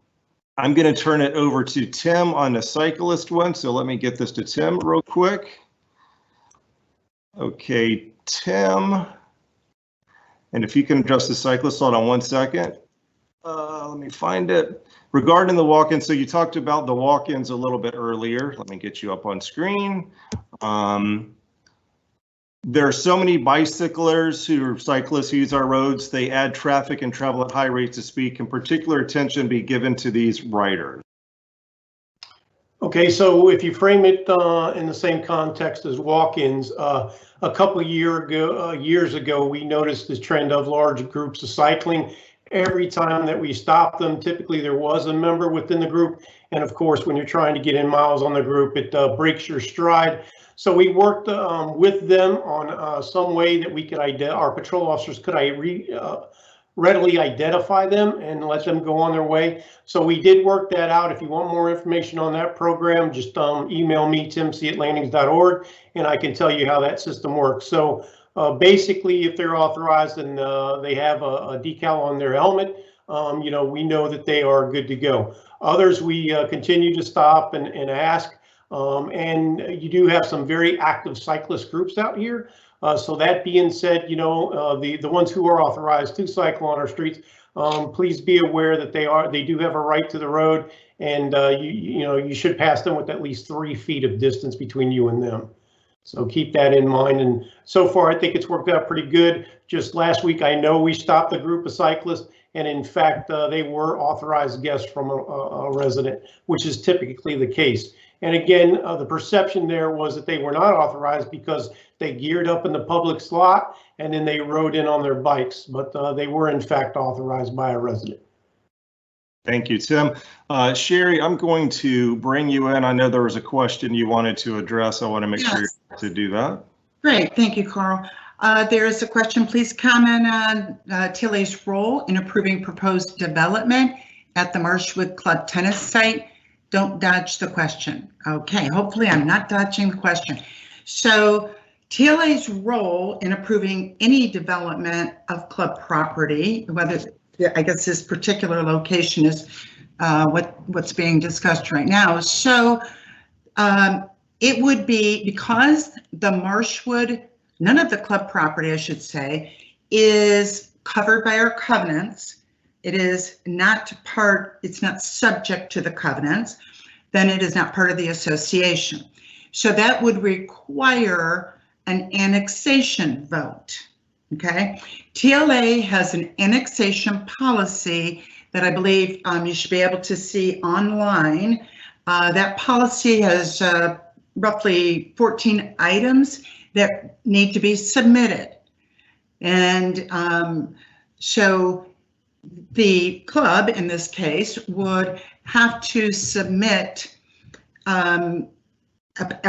going to turn it over to Tim on the cyclist one. So let me get this to Tim real quick. Okay, Tim. And if you can address the cyclist, hold on one second. Let me find it. Regarding the walk-ins, so you talked about the walk-ins a little bit earlier. Let me get you up on screen. There are so many bicyclers who are cyclists who use our roads. They add traffic and travel at high rates of speed. Can particular attention be given to these riders? Okay, so if you frame it in the same context as walk-ins, a couple of years ago, we noticed this trend of large groups of cycling. Every time that we stopped them, typically there was a member within the group. And of course, when you're trying to get in miles on the group, it breaks your stride. So we worked with them on some way that we could our patrol officers could readily identify them and let them go on their way. So we did work that out. If you want more information on that program, just email me, timc@landings.org, and I can tell you how that system works. So basically, if they're authorized and they have a decal on their helmet, you know, we know that they are good to go. Others, we continue to stop and ask. And you do have some very active cyclist groups out here. So that being said, you know, the ones who are authorized to cycle on our streets, please be aware that they do have a right to the road, and you know, you should pass them with at least 3 feet of distance between you and them. So keep that in mind. And so far, I think it's worked out pretty good. Just last week, I know we stopped a group of cyclists, and in fact, they were authorized guests from a resident, which is typically the case. And again, the perception there was that they were not authorized because they geared up in the public slot and then they rode in on their bikes, but they were in fact authorized by a resident. Thank you, Tim. Sherry, I'm going to bring you in. I know there was a question you wanted to address. I want to make sure you're to do that. Great, thank you, Carl. There is a question. Please comment on TLA's role in approving proposed development at the Marshwood Club tennis site. Don't dodge the question. Okay, hopefully I'm not dodging the question. So TLA's role in approving any development of club property, whether I guess this particular location is what's being discussed right now. So it would be because the Marshwood, none of the club property, I should say, is covered by our covenants. It is not it's not subject to the covenants, then it is not part of the association. So that would require an annexation vote, okay? TLA has an annexation policy that I believe you should be able to see online. That policy has roughly 14 items that need to be submitted. And so the club, in this case, would have to submit a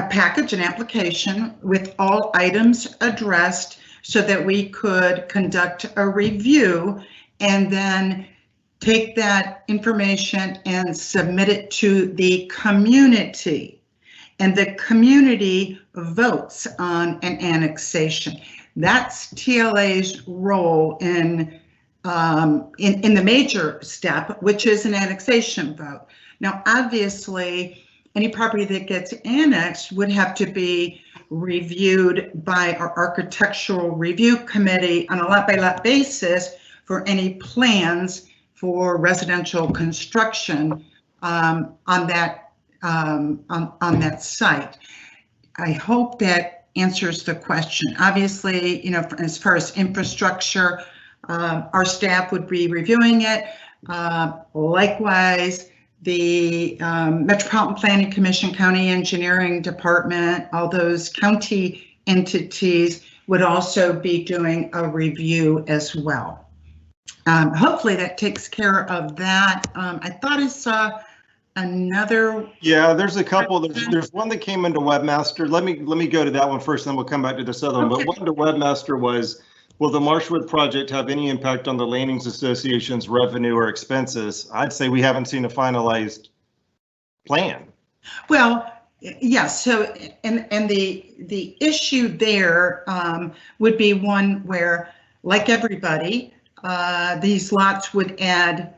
package, an application with all items addressed so that we could conduct a review and then take that information and submit it to the community. And the community votes on an annexation. That's TLA's role in the major step, which is an annexation vote. Now, obviously, any property that gets annexed would have to be reviewed by our architectural review committee on a lot-by-lot basis for any plans for residential construction on that site. I hope that answers the question. Obviously, you know, as far as infrastructure, our staff would be reviewing it. Likewise, the Metropolitan Planning Commission, County Engineering Department, all those county entities would also be doing a review as well. Hopefully that takes care of that. I thought I saw another. Yeah, there's a couple. There's one that came into Webmaster. Let me go to that one first, then we'll come back to this other one. But one to Webmaster was Will the Marshwood project have any impact on the Landings Association's revenue or expenses? I'd say we haven't seen a finalized plan. Well, yes. So, and the issue there would be one where, like everybody, these lots would add.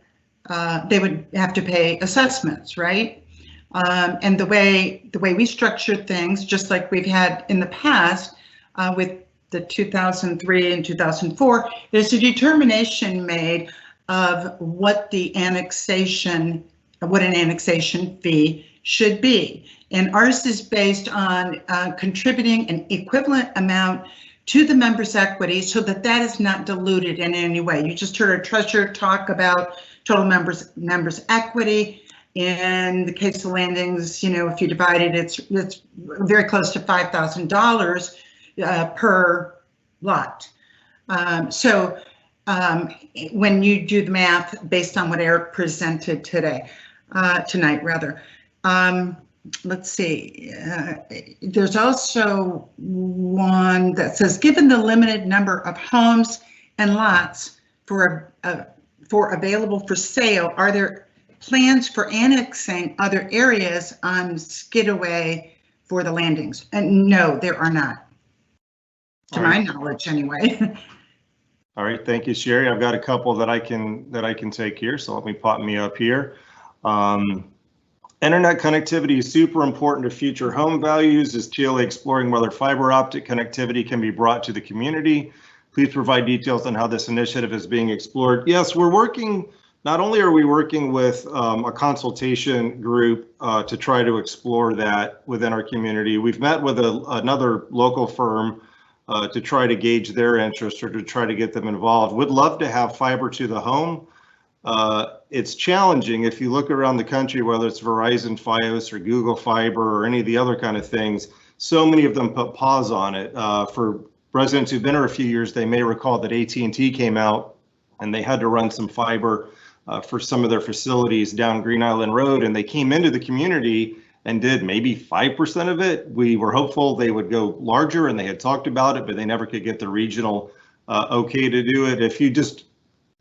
They would have to pay assessments, right? And the way we structured things, just like we've had in the past with the 2003 and 2004, there's a determination made of what an annexation fee should be. And ours is based on contributing an equivalent amount to the members' equity so that that is not diluted in any way. You just heard our treasurer talk about total members equity. In the case of Landings, you know, if you divide it, it's very close to $5,000 per lot. So when you do the math based on what Eric presented tonight rather. Let's see, there's also one that says, given the limited number of homes and lots for available for sale, are there plans for annexing other areas on Skidaway for the Landings? And no, there are not, to my knowledge anyway. All right, thank you, Sherry. I've got a couple that I can take here, so let me pop me up here. Internet connectivity is super important to future home values. Is TLA exploring whether fiber optic connectivity can be brought to the community? Please provide details on how this initiative is being explored. Yes, we're working. Not only are we working with a consultation group to try to explore that within our community, we've met with another local firm to try to gauge their interest or to try to get them involved. Would love to have fiber to the home. It's challenging if you look around the country, whether it's Verizon Fios or Google Fiber or any of the other kind of things, so many of them put pause on it. For residents who've been here a few years, they may recall that AT&T came out and they had to run some fiber for some of their facilities down Green Island Road, and they came into the community and did maybe 5% of it. We were hopeful they would go larger, and they had talked about it, but they never could get the regional okay to do it. If you just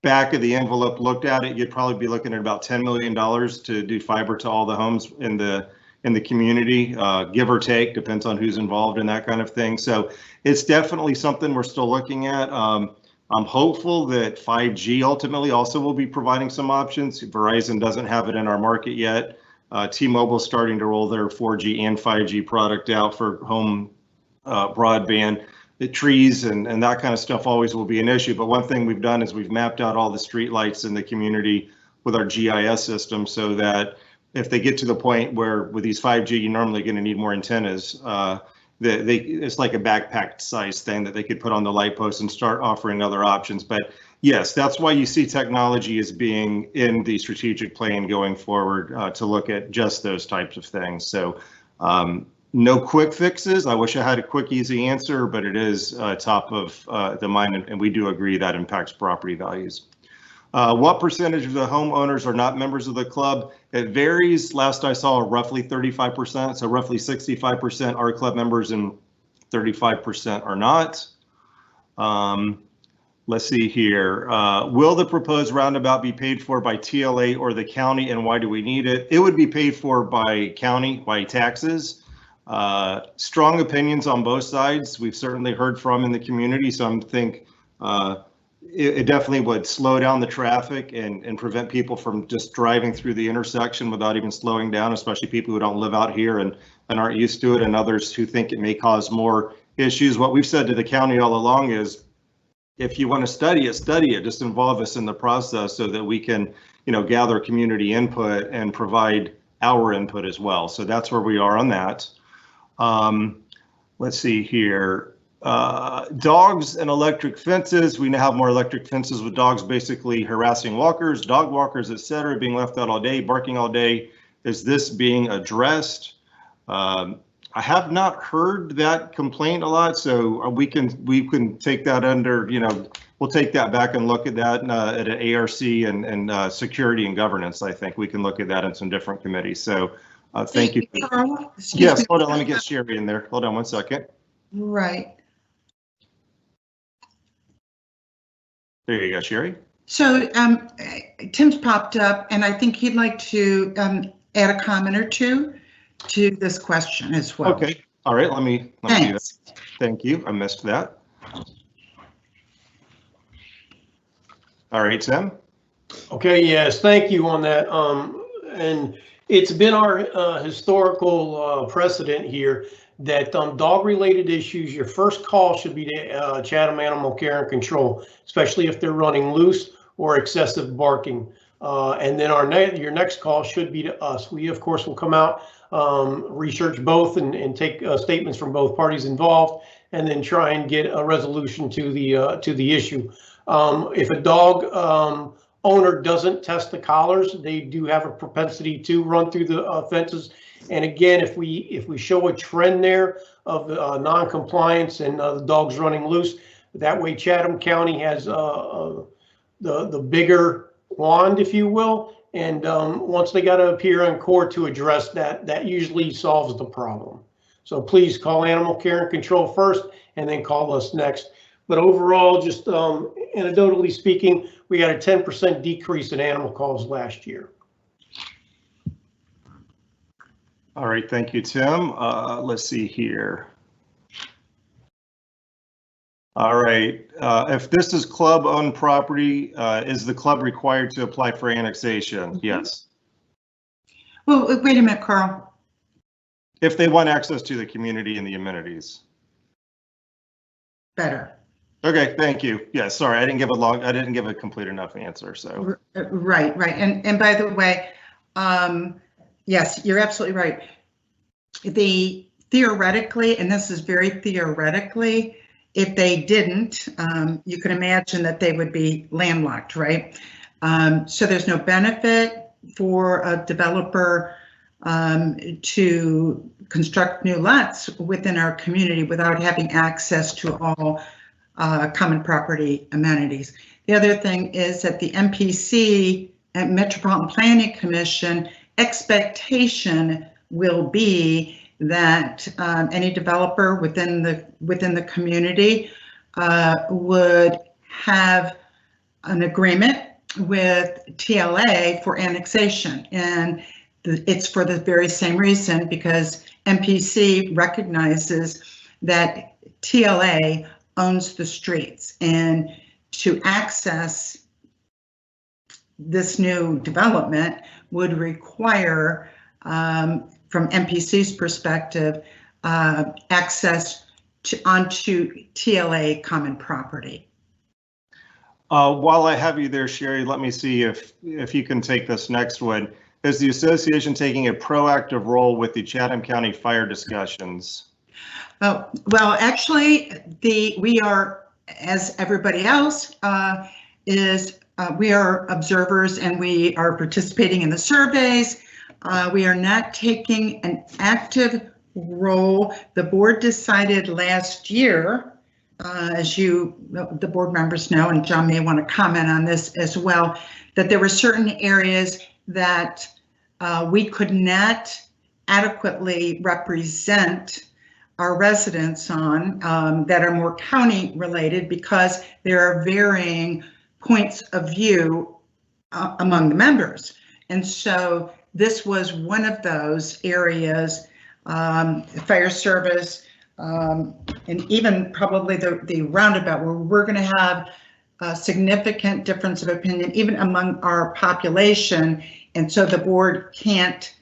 back of the envelope looked at it, you'd probably be looking at about $10 million to do fiber to all the homes in the community, give or take, depends on who's involved in that kind of thing. So it's definitely something we're still looking at. I'm hopeful that 5G ultimately also will be providing some options. Verizon doesn't have it in our market yet. T-Mobile is starting to roll their 4G and 5G product out for home broadband. The trees and that kind of stuff always will be an issue. But one thing we've done is we've mapped out all the street lights in the community with our GIS system so that if they get to the point where with these 5G, you're normally going to need more antennas, it's like a backpack size thing that they could put on the light post and start offering other options. But yes, that's why you see technology as being in the strategic plan going forward to look at just those types of things. So no quick fixes. I wish I had a quick, easy answer, but it is top of the mind, and we do agree that impacts property values. What percentage of the homeowners are not members of the club? It varies. Last I saw, roughly 35%, so roughly 65% are club members and 35% are not. Let's see here. Will the proposed roundabout be paid for by TLA or the county, and why do we need it? It would be paid for by county, by taxes. Strong opinions on both sides. We've certainly heard from in the community. Some think it definitely would slow down the traffic and prevent people from just driving through the intersection without even slowing down, especially people who don't live out here and aren't used to it, and others who think it may cause more issues. What we've said to the county all along is, if you want to study it, just involve us in the process so that we can, gather community input and provide our input as well. So that's where we are on that. Let's see here. Dogs and electric fences. We now have more electric fences with dogs basically harassing walkers, dog walkers, etc., being left out all day, barking all day. Is this being addressed? I have not heard that complaint a lot, so we can take that under, we'll take that back and look at that at an ARC and security and governance. I think we can look at that in some different committees. So thank you. Yes, hold on, let me get Sherry in there. Hold on one second. Right. There you go, Sherry. So Tim's popped up, and I think he'd like to add a comment or two to this question as well. Okay. All right. Let me do that. Thank you. I missed that. All right, Tim. Okay, yes, thank you on that. And it's been our historical precedent here that dog-related issues, your first call should be to Chatham Animal Care and Control, especially if they're running loose or excessive barking. And then your next call should be to us. We, of course, will come out, research both and take statements from both parties involved, and then try and get a resolution to the issue. If a dog owner doesn't test the collars, they do have a propensity to run through the fences. And again, if we show a trend there of non-compliance and the dogs running loose, that way Chatham County has the bigger wand, if you will. And once they got to appear in court to address that, that usually solves the problem. So please call Animal Care and Control first, and then call us next. But overall, just anecdotally speaking, we had a 10% decrease in animal calls last year. All right, thank you, Tim. Let's see here. All right, if this is club-owned property, is the club required to apply for annexation? Yes. Well, wait a minute, Carl. If they want access to the community and the amenities. Better. Okay, thank you. Yeah, sorry, I didn't give a complete enough answer. So. Right. And by the way, yes, you're absolutely right. Theoretically, and this is very theoretically, if they didn't, you can imagine that they would be landlocked, right? So there's no benefit for a developer to construct new lots within our community without having access to all common property amenities. The other thing is that the MPC and Metropolitan Planning Commission expectation will be that any developer within the community would have an agreement with TLA for annexation, and it's for the very same reason, because MPC recognizes that TLA owns the streets, and to access this new development would require, from MPC's perspective, access onto TLA common property. While I have you there, Sherry, let me see if you can take this next one. Is the association taking a proactive role with the Chatham County fire discussions? Oh, well, actually, we are, as everybody else we are observers, and we are participating in the surveys. We are not taking an active role. The board decided last year, as the board members know, and John may want to comment on this as well, that there were certain areas that we could not adequately represent our residents on, that are more county related, because there are varying points of view among the members. And so this was one of those areas, fire service, and even probably the roundabout, where we're going to have a significant difference of opinion even among our population. And so the board can't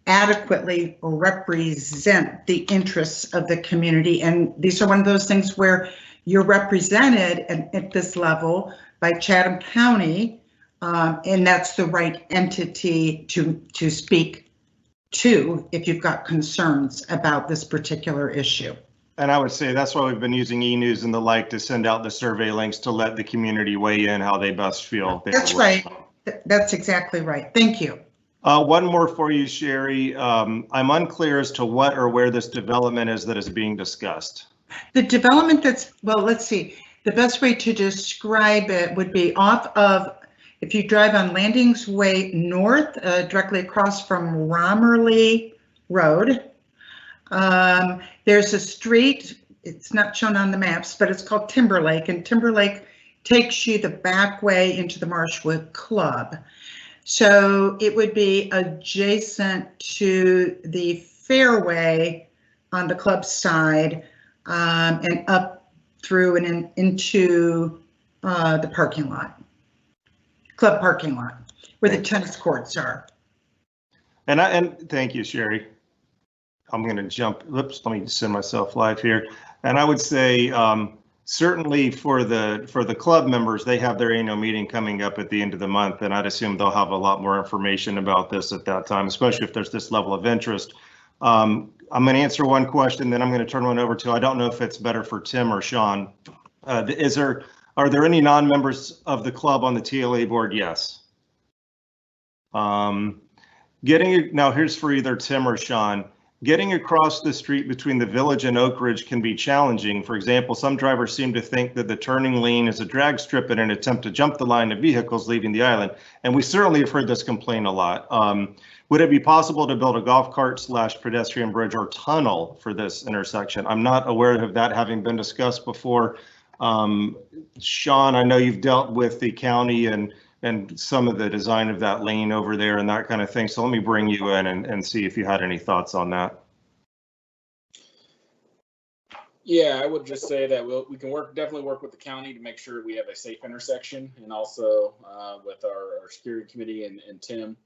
adequately represent the interests of the community. And these are one of those things where you're represented at this level by Chatham County, and that's the right entity to speak to if you've got concerns about this particular issue. And I would say that's why we've been using e-news and the like to send out the survey links to let the community weigh in how they best feel. That's right. That's exactly right. Thank you. One more for you, Sherry. I'm unclear as to what or where this development is that is being discussed. The development well, let's see. The best way to describe it would be off of, if you drive on Landings Way North, directly across from Romerly Road. There's a street it's not shown on the maps, but it's called Timberlake, and Timberlake takes you the back way into the Marshwood Club. So it would be adjacent to the fairway on the club side, and up through and into the parking lot, club parking lot, where the tennis courts are. And thank you, Sherry. I'm going to jump. Oops, let me send myself live here. And I would say certainly for the club members, they have their annual meeting coming up at the end of the month, and I'd assume they'll have a lot more information about this at that time, especially if there's this level of interest. I'm going to answer one question, then I'm going to turn one over to, I don't know if it's better for Tim or Sean. Are there any non-members of the club on the TLA board? Yes. Now here's for either Tim or Sean. Getting across the street between the village and Oak Ridge can be challenging. For example, some drivers seem to think that the turning lane is a drag strip in an attempt to jump the line of vehicles leaving the island. And we certainly have heard this complaint a lot. Would it be possible to build a golf cart / pedestrian bridge or tunnel for this intersection? I'm not aware of that having been discussed before. Sean, I know you've dealt with the county and some of the design of that lane over there and that kind of thing. So let me bring you in and see if you had any thoughts on that. Yeah, I would just say that we can definitely work with the county to make sure we have a safe intersection, and also with our security committee and Tim.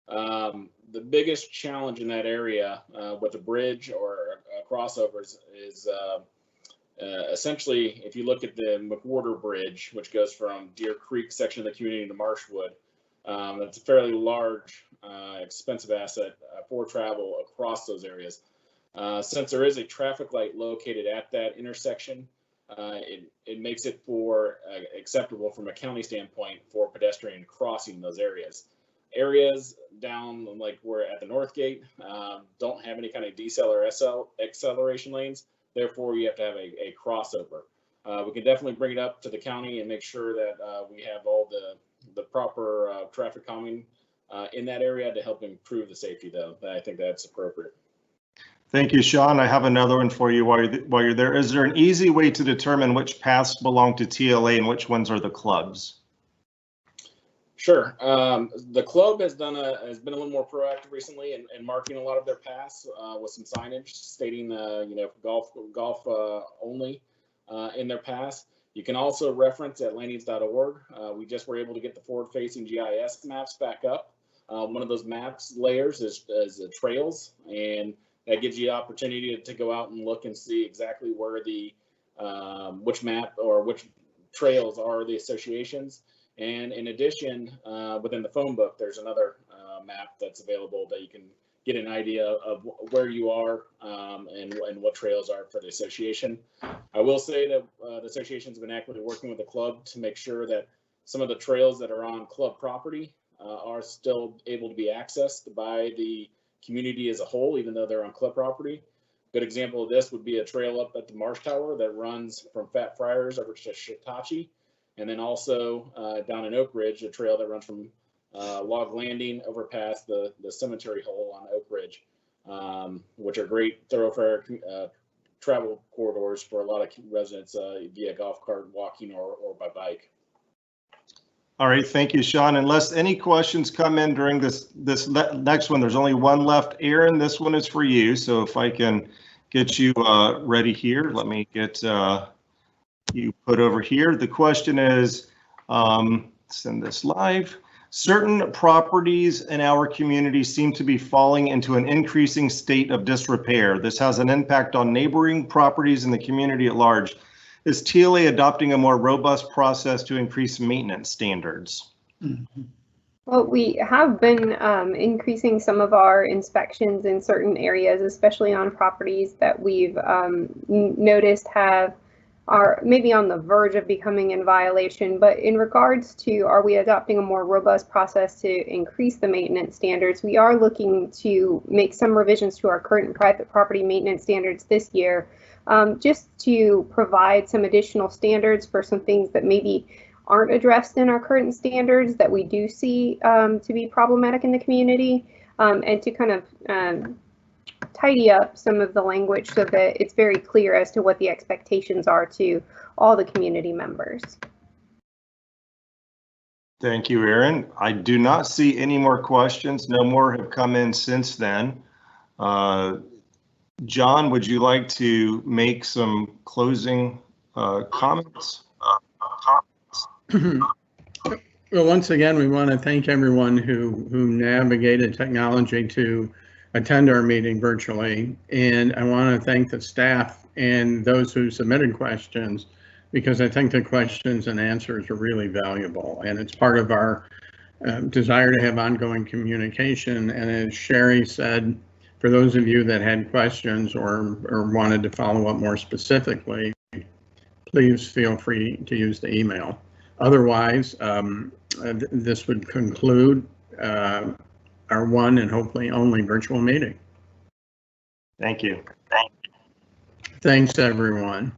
The biggest challenge in that area with a bridge or crossovers is essentially, if you look at the McWhorter Bridge, which goes from Deer Creek section of the community to Marshwood, that's a fairly large, expensive asset for travel across those areas. Since there is a traffic light located at that intersection, it makes it acceptable from a county standpoint for pedestrian crossing those areas. Areas down like we're at the North Gate don't have any kind of decel or acceleration lanes. Therefore, you have to have a crossover. We can definitely bring it up to the county and make sure that we have all the proper traffic calming in that area to help improve the safety, though. I think that's appropriate. Thank you, Sean. I have another one for you while you're there. Is there an easy way to determine which paths belong to TLA and which ones are the club's? Sure. The club has been a little more proactive recently in marking a lot of their paths with some signage stating, golf only in their paths. You can also reference at landings.org. We just were able to get the forward-facing GIS maps back up. One of those maps layers is trails, and that gives you the opportunity to go out and look and see exactly where the which map or which trails are the associations. And in addition, within the phone book, there's another map that's available that you can get an idea of where you are and what trails are for the association. I will say that the association's been actively working with the club to make sure that some of the trails that are on club property are still able to be accessed by the community as a whole, even though they're on club property. Good example of this would be a trail up at the Marsh Tower that runs from Fat Friars over to Shatachi. And then also down in Oak Ridge, a trail that runs from Log Landing over past the cemetery hole on Oak Ridge, which are great thoroughfare travel corridors for a lot of residents via golf cart, walking, or by bike. All right, thank you, Sean. Unless any questions come in during this next one, there's only one left. Aaron, this one is for you. So if I can get you ready here, let me get you put over here. The question is, send this live. Certain properties in our community seem to be falling into an increasing state of disrepair. This has an impact on neighboring properties in the community at large. Is TLA adopting a more robust process to increase maintenance standards? Mm-hmm. Well, we have been increasing some of our inspections in certain areas, especially on properties that we've noticed are maybe on the verge of becoming in violation. But in regards to, are we adopting a more robust process to increase the maintenance standards, we are looking to make some revisions to our current private property maintenance standards this year, just to provide some additional standards for some things that maybe aren't addressed in our current standards that we do see to be problematic in the community, and to kind of tidy up some of the language so that it's very clear as to what the expectations are to all the community members. Thank you, Aaron. I do not see any more questions. No more have come in since then. John, would you like to make some closing comments? Well, once again, we want to thank everyone who navigated technology to attend our meeting virtually. And I want to thank the staff and those who submitted questions, because I think the questions and answers are really valuable. And it's part of our desire to have ongoing communication. And as Sherry said, for those of you that had questions or wanted to follow up more specifically, please feel free to use the email. Otherwise, this would conclude our one and hopefully only virtual meeting. Thank you. Thanks, everyone.